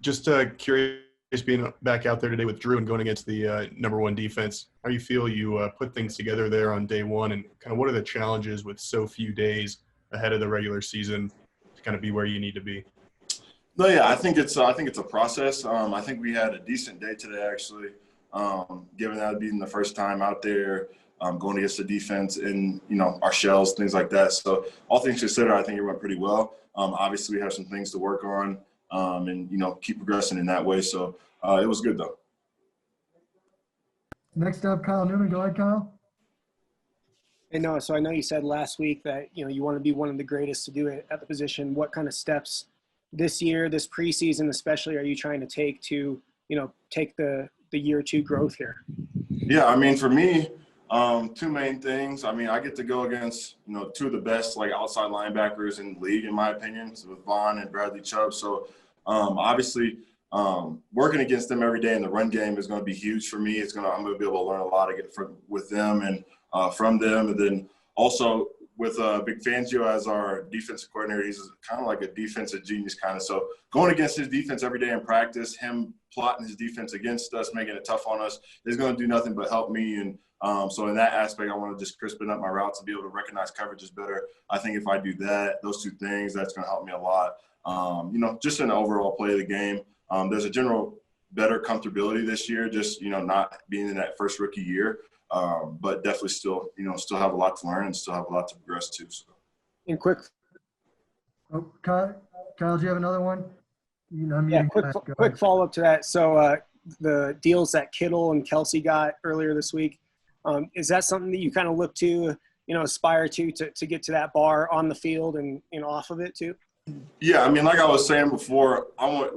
Just curious, being back out there today with Drew and going against the number one defense, how you feel you put things together there on day one, and kind of what are the challenges with so few days ahead of the regular season to kind of be where you need to be? No, yeah, I think it's a process. I think we had a decent day today, actually, given that being the first time out there, going against the defense in our shells, things like that. So all things considered, I think it went pretty well. Obviously, we have some things to work on, and keep progressing in that way. So it was good though. Next up, Kyle Newman. Go ahead, Kyle. Hey, Noah, so I know you said last week that, you want to be one of the greatest to do it at the position. What kind of steps this year, this preseason especially, are you trying to take to, take the year two growth here? Yeah, I mean, for me, two main things. I mean, I get to go against, two of the best, outside linebackers in the league, in my opinion, so with Vaughn and Bradley Chubb. So, obviously, working against them every day in the run game is going to be huge for me. I'm going to be able to learn a lot with them and from them. And then also with Vic Fangio as our defensive coordinator, he's kind of like a defensive genius kind of. So going against his defense every day in practice, him plotting his defense against us, making it tough on us, is going to do nothing but help me. And so in that aspect, I want to just crispen up my routes and be able to recognize coverages better. I think if I do those two things, that's going to help me a lot. Just in the overall play of the game. There's a general better comfortability this year, just, not being in that first rookie year. But definitely still have a lot to learn and still have a lot to progress to. So. And quick. Oh, Kyle, do you have another one? Yeah, quick follow-up to that. So the deals that Kittle and Kelce got earlier this week, is that something that you kind of look to, aspire to get to that bar on the field and off of it too? Yeah, I mean, like I was saying before, I want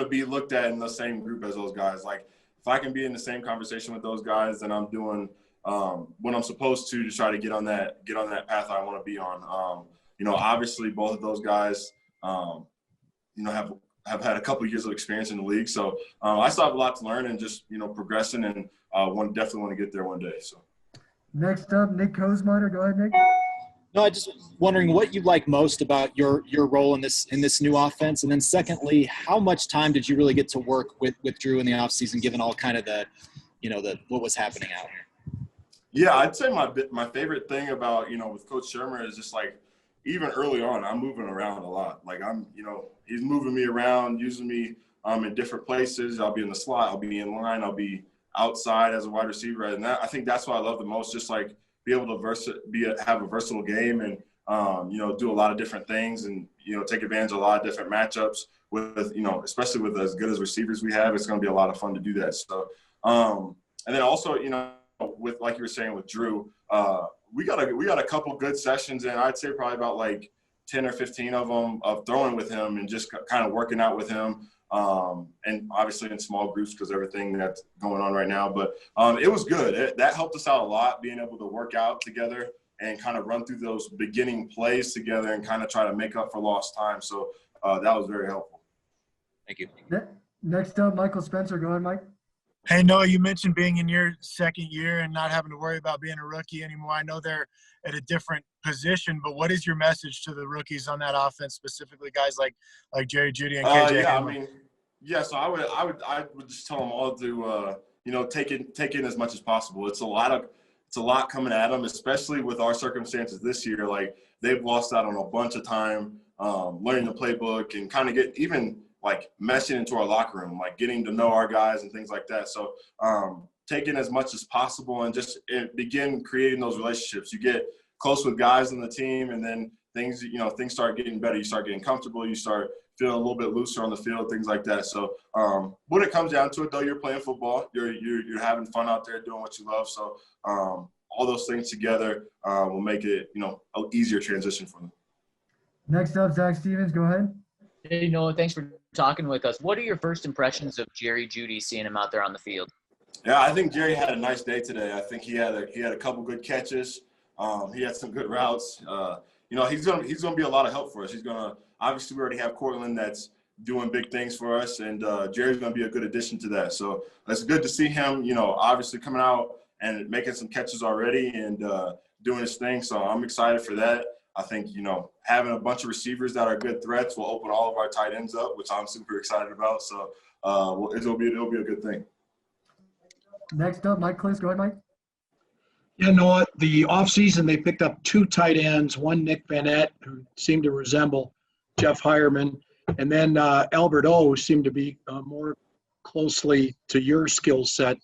to be looked at in the same group as those guys. Like, if I can be in the same conversation with those guys, then I'm doing what I'm supposed to try to get on that path I want to be on. Obviously, both of those guys, have had a couple of years of experience in the league. So I still have a lot to learn and just progressing, and definitely want to get there one day. So next up, Nick Kosmider. Go ahead, Nick. No, I just wondering what you like most about your role in this new offense, and then secondly, how much time did you really get to work with Drew in the offseason, given all kind of the what was happening out here? Yeah, I'd say my favorite thing about with Coach Shermer is just even early on, I'm moving around a lot. He's moving me around, using me in different places. I'll be in the slot, I'll be in line, I'll be outside as a wide receiver, and I think that's what I love the most. Just be able to have a versatile game and do a lot of different things and take advantage of a lot of different matchups with especially with as good as receivers we have. It's going to be a lot of fun to do that. So and then also with like you were saying with Drew, we got a couple good sessions, and I'd say probably about 10 or 15 of them of throwing with him and just kind of working out with him. And obviously in small groups because everything that's going on right now. But it was good. That helped us out a lot, being able to work out together and kind of run through those beginning plays together and kind of try to make up for lost time. So that was very helpful. Thank you. Next up, Michael Spencer. Go ahead, Mike. Hey, Noah, you mentioned being in your second year and not having to worry about being a rookie anymore. I know they're at a different position, but what is your message to the rookies on that offense, specifically guys like Jerry Jeudy and KJ? So I would just tell them all to take in as much as possible. It's a lot coming at them, especially with our circumstances this year. They've lost out on a bunch of time learning the playbook and kind of get even meshing into our locker room, getting to know our guys and things like that. So take in as much as possible and just begin creating those relationships. You get close with guys on the team, and then things start getting better. You start getting comfortable. You start feeling a little bit looser on the field, things like that. So when it comes down to it, though, you're playing football. You're having fun out there doing what you love. So all those things together will make it an easier transition for them. Next up, Zach Stevens. Go ahead. Hey, Noah, thanks for talking with us. What are your first impressions of Jerry Jeudy, seeing him out there on the field? Yeah, I think Jerry had a nice day today. I think he had a couple good catches. He had some good routes. He's gonna be a lot of help for us. Obviously we already have Cortland that's doing big things for us, and Jerry's gonna be a good addition to that. So it's good to see him, obviously coming out and making some catches already and doing his thing. So I'm excited for that. I think, having a bunch of receivers that are good threats will open all of our tight ends up, which I'm super excited about. So it'll be a good thing. Next up, Mike Clis. Go ahead, Mike. Yeah, Noah, the offseason they picked up 2 tight ends, one Nick Vanette, who seemed to resemble Jeff Hireman, and then Albert O, who seemed to be more closely to your skill set.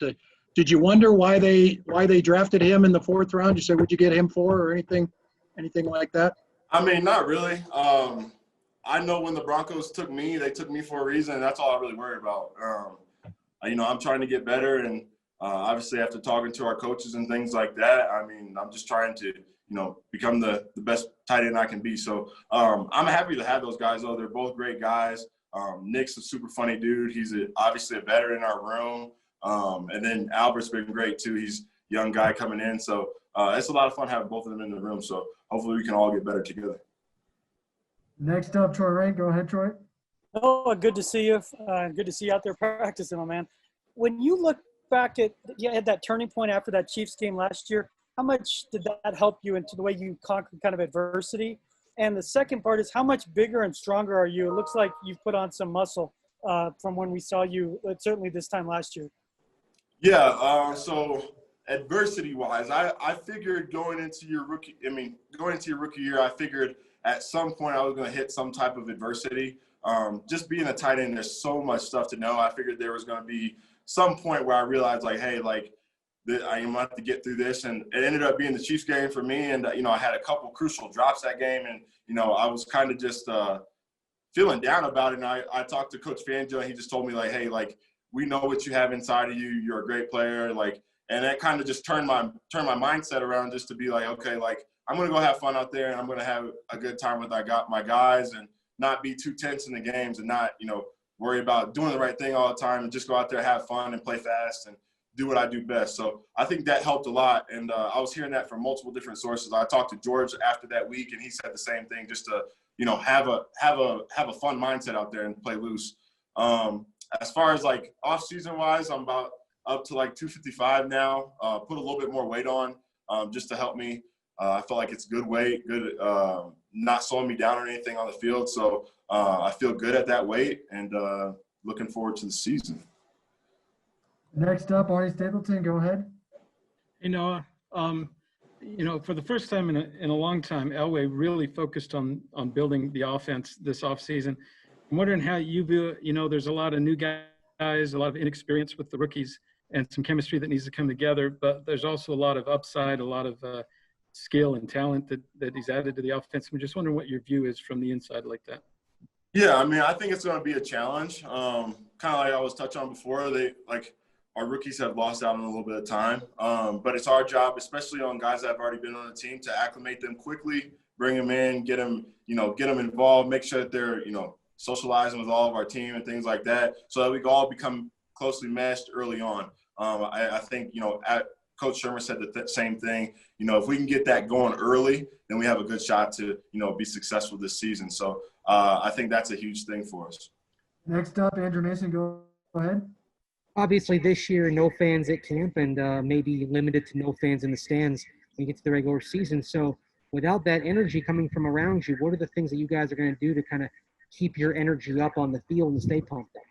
Did you wonder why they drafted him in the 4th round? You said, would you get him for or anything like that? I mean, not really. I know when the Broncos took me, they took me for a reason, and that's all I really worry about. I'm trying to get better, and obviously after talking to our coaches and things like that, I mean, I'm just trying to, become the best tight end I can be. So I'm happy to have those guys, though. They're both great guys. Nick's a super funny dude. He's obviously a veteran in our room. And then Albert's been great, too. He's a young guy coming in. So it's a lot of fun having both of them in the room. So hopefully we can all get better together. Next up, Troy Rank. Go ahead, Troy. Oh, good to see you. Good to see you out there practicing, my man. When you look back at you had that turning point after that Chiefs game last year, how much did that help you into the way you conquered kind of adversity? And the second part is, how much bigger and stronger are you? It looks like you've put on some muscle from when we saw you, certainly this time last year. Yeah, so adversity-wise, I figured going into your rookie year, I figured at some point I was going to hit some type of adversity. Just being a tight end, there's so much stuff to know. I figured there was going to be some point where I realized, like, hey, like, I am going to have to get through this. And it ended up being the Chiefs game for me. And, I had a couple crucial drops that game. And, I was kind of just feeling down about it. And I talked to Coach Fangio, and he just told me, like, hey, like, we know what you have inside of you. You're a great player. Like, and that kind of just turned my mindset around just to be like, okay, like, I'm going to go have fun out there, and I'm going to have a good time with my guys and not be too tense in the games and not, worry about doing the right thing all the time and just go out there, have fun and play fast and do what I do best. So I think that helped a lot. And I was hearing that from multiple different sources. I talked to George after that week, and he said the same thing, just to, have a fun mindset out there and play loose. As far as like off season wise, I'm about up to like 255 now, put a little bit more weight on just to help me. I feel like it's good weight, good, not slowing me down or anything on the field. So I feel good at that weight and looking forward to the season. Next up, Arnie Stapleton, go ahead. Hey, Noah. For the first time in a long time, Elway really focused on building the offense this offseason. I'm wondering how you view, there's a lot of new guys, a lot of inexperience with the rookies and some chemistry that needs to come together, but there's also a lot of upside, a lot of skill and talent that he's added to the offense. I'm just wondering what your view is from the inside like that. Yeah, I mean, I think it's going to be a challenge. Kind of like I was touching on before, our rookies have lost out on a little bit of time. But it's our job, especially on guys that have already been on the team, to acclimate them quickly, bring them in, get them involved, make sure that they're, socializing with all of our team and things like that, so that we can all become closely meshed early on. I think, Coach Shermer said the same thing. If we can get that going early, then we have a good shot to, be successful this season. So I think that's a huge thing for us. Next up, Andrew Mason, go ahead. Obviously, this year, no fans at camp and maybe limited to no fans in the stands when you get to the regular season. So without that energy coming from around you, what are the things that you guys are going to do to kind of keep your energy up on the field and stay pumped up?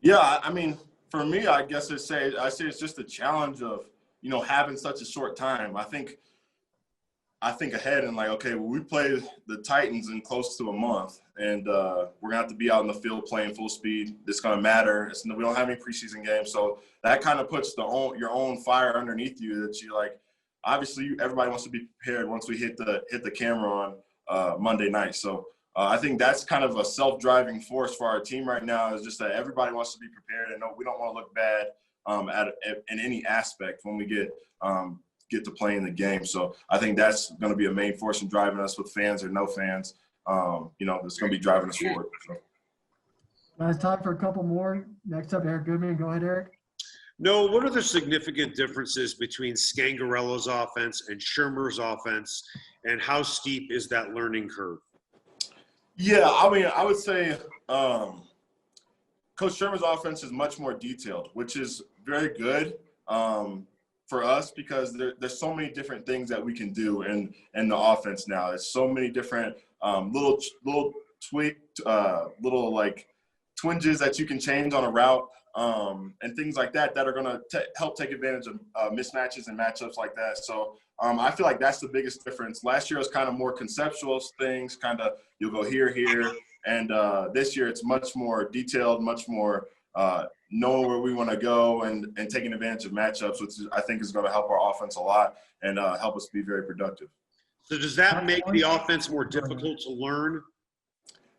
Yeah, I mean, for me, I guess I say it's just a challenge of, having such a short time. I think ahead and like, okay, well, we play the Titans in close to a month, and we're going to have to be out in the field playing full speed. It's going to matter. We don't have any preseason games. So that kind of puts your own fire underneath you that you like. Obviously, everybody wants to be prepared once we hit the camera on Monday night. So I think that's kind of a self-driving force for our team right now, is just that everybody wants to be prepared, and we don't want to look bad in any aspect when we get to playing the game. So I think that's going to be a main force in driving us, with fans or no fans. It's going to be driving us forward. So. It's time for a couple more. Next up, Eric Goodman. Go ahead, Eric. No, what are the significant differences between Scangarello's offense and Shermer's offense, and how steep is that learning curve? Yeah, I mean, I would say Coach Shermer's offense is much more detailed, which is very good. for us because there's so many different things that we can do in the offense now. There's so many different little like twinges that you can change on a route and things like that are going to help take advantage of mismatches and matchups like that. So I feel like that's the biggest difference. Last year was kind of more conceptual things, kind of you'll go here, and this year it's much more detailed, much more knowing where we want to go and taking advantage of matchups, which I think is going to help our offense a lot and help us be very productive. So does that make the offense more difficult to learn?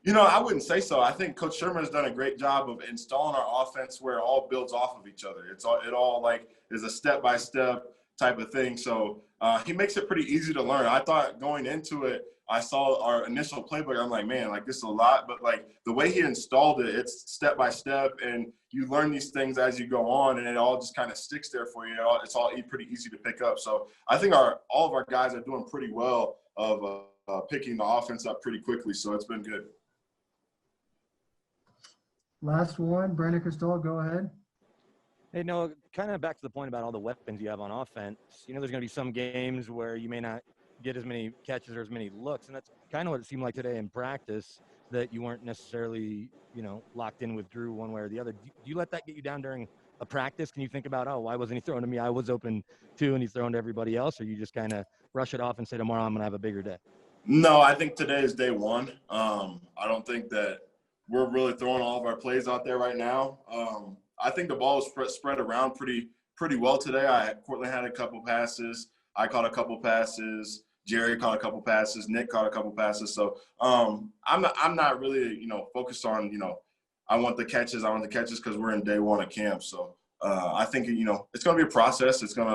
You know, I wouldn't say so. I think Coach Sherman has done a great job of installing our offense where it all builds off of each other. It all like is a step-by-step type of thing. So he makes it pretty easy to learn. I thought going into it, I saw our initial playbook. I'm like, man, like this is a lot. But like the way he installed it, it's step-by-step, and you learn these things as you go on, and it all just kind of sticks there for you. It's all pretty easy to pick up. So I think all of our guys are doing pretty well of picking the offense up pretty quickly. So it's been good. Last one, Brandon Costello, go ahead. Hey, Noah, kind of back to the point about all the weapons you have on offense. You know, there's going to be some games where you may not get as many catches or as many looks, and that's kind of what it seemed like today in practice, that you weren't necessarily, you know, locked in with Drew one way or the other. Do you let that get you down during a practice? Can you think about, oh, why wasn't he throwing to me? I was open too, and he's throwing to everybody else, or you just kind of rush it off and say tomorrow I'm going to have a bigger day? No, I think today is day one. I don't think that we're really throwing all of our plays out there right now. I think the ball was spread around pretty well today. Cortland had a couple passes. I caught a couple passes. Jerry caught a couple passes. Nick caught a couple passes. So I'm not really, you know, focused on, you know, I want the catches because we're in day one of camp. So I think, you know, it's going to be a process. We're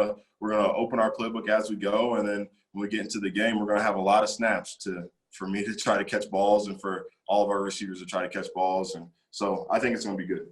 going to open our playbook as we go. And then when we get into the game, we're going to have a lot of snaps for me to try to catch balls and for all of our receivers to try to catch balls. And so I think it's going to be good.